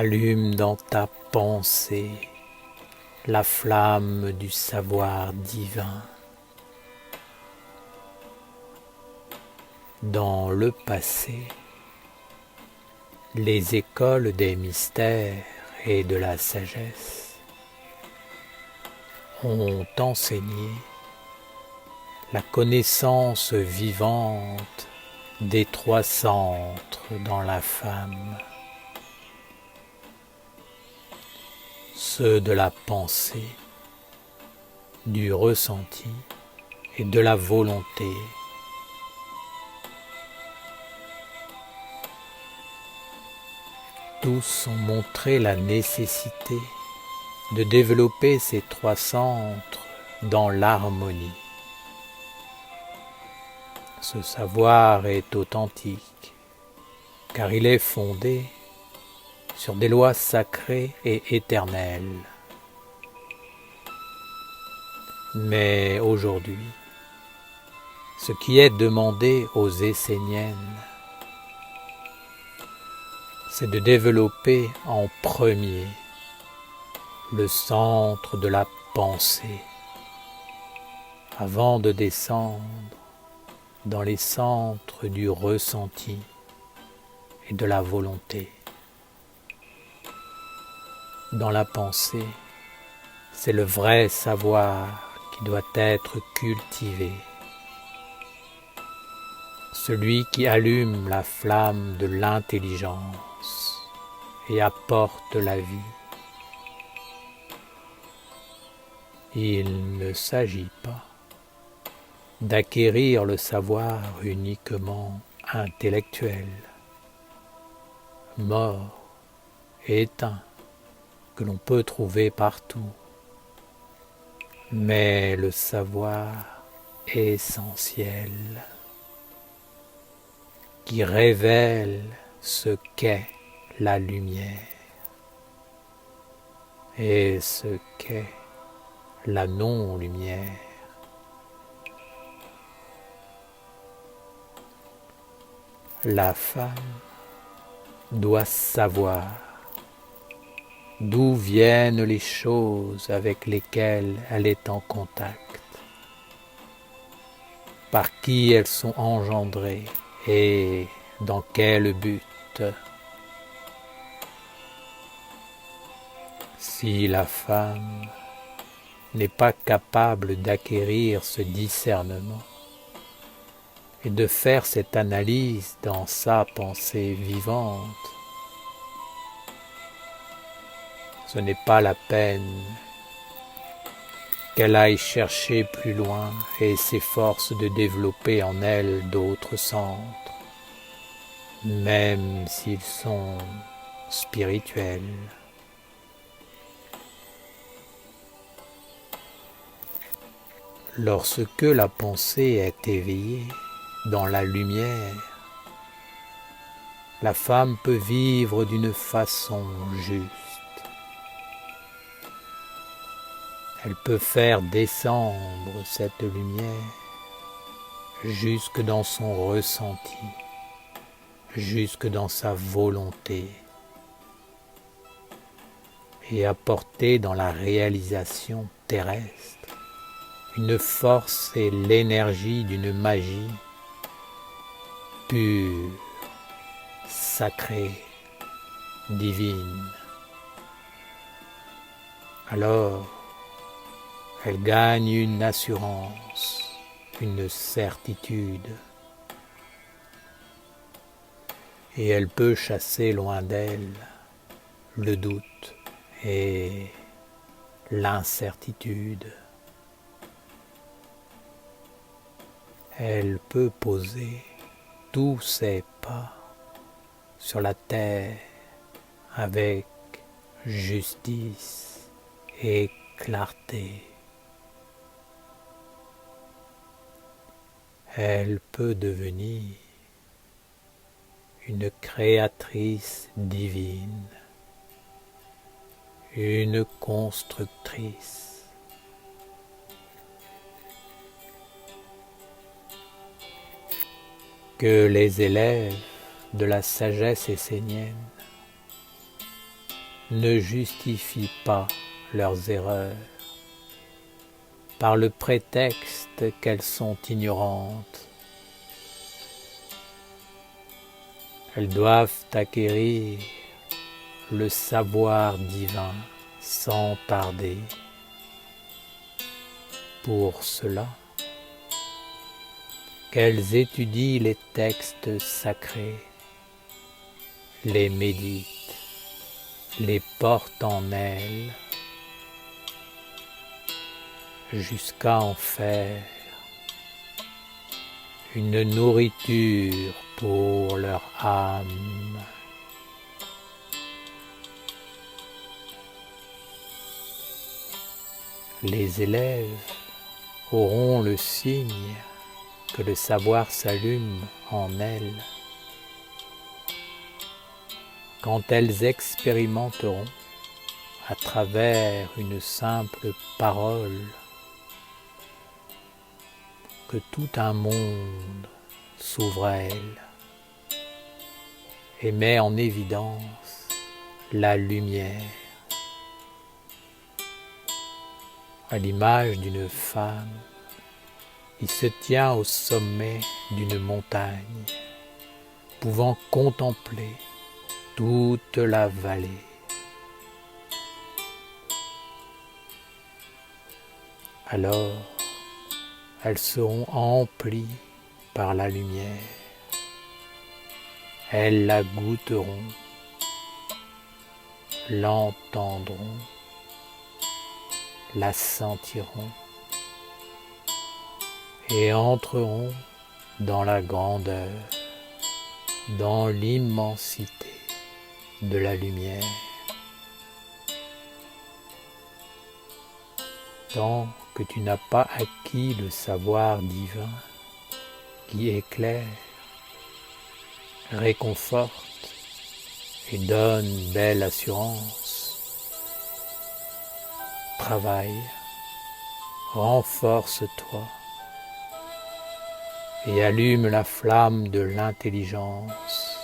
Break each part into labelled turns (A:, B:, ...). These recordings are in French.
A: Allume dans ta pensée la flamme du savoir divin. Dans le passé, les écoles des mystères et de la sagesse ont enseigné la connaissance vivante des trois centres dans la femme, ceux de la pensée, du ressenti et de la volonté. Tous ont montré la nécessité de développer ces trois centres dans l'harmonie. Ce savoir est authentique, car il est fondé sur des lois sacrées et éternelles. Mais aujourd'hui, ce qui est demandé aux Esséniennes, c'est de développer en premier le centre de la pensée, avant de descendre dans les centres du ressenti et de la volonté. Dans la pensée, c'est le vrai savoir qui doit être cultivé, celui qui allume la flamme de l'intelligence et apporte la vie. Il ne s'agit pas d'acquérir le savoir uniquement intellectuel, mort et éteint, que l'on peut trouver partout, mais le savoir essentiel qui révèle ce qu'est la lumière et ce qu'est la non-lumière. La femme doit savoir d'où viennent les choses avec lesquelles elle est en contact, par qui elles sont engendrées et dans quel but. Si la femme n'est pas capable d'acquérir ce discernement et de faire cette analyse dans sa pensée vivante, ce n'est pas la peine qu'elle aille chercher plus loin et s'efforce de développer en elle d'autres centres, même s'ils sont spirituels. Lorsque la pensée est éveillée dans la lumière, la femme peut vivre d'une façon juste. Elle peut faire descendre cette lumière jusque dans son ressenti, jusque dans sa volonté, et apporter dans la réalisation terrestre une force et l'énergie d'une magie pure, sacrée, divine. Alors, elle gagne une assurance, une certitude, et elle peut chasser loin d'elle le doute et l'incertitude. Elle peut poser tous ses pas sur la terre avec justice et clarté. Elle peut devenir une créatrice divine, une constructrice. Que les élèves de la sagesse essénienne ne justifient pas leurs erreurs par le prétexte qu'elles sont ignorantes. Elles doivent acquérir le savoir divin sans tarder. Pour cela, qu'elles étudient les textes sacrés, les méditent, les portent en elles, jusqu'à en faire une nourriture pour leur âme. Les élèves auront le signe que le savoir s'allume en elles quand elles expérimenteront à travers une simple parole que tout un monde s'ouvre à elles et met en évidence la lumière. À l'image d'une femme qui se tient au sommet d'une montagne, pouvant contempler toute la vallée. Alors, elles seront emplies par la lumière. Elles la goûteront, l'entendront, la sentiront et entreront dans la grandeur, dans l'immensité de la lumière. Tant que tu n'as pas acquis le savoir divin qui éclaire, réconforte et donne belle assurance, travaille, renforce-toi et allume la flamme de l'intelligence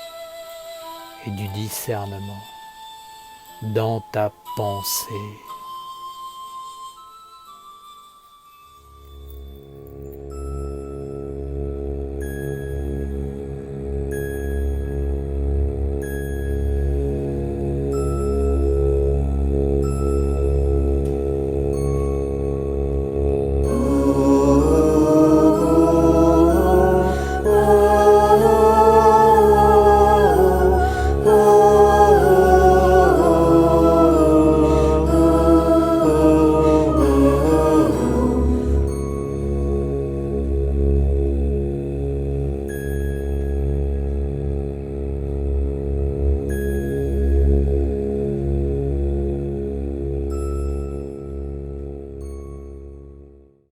A: et du discernement dans ta pensée.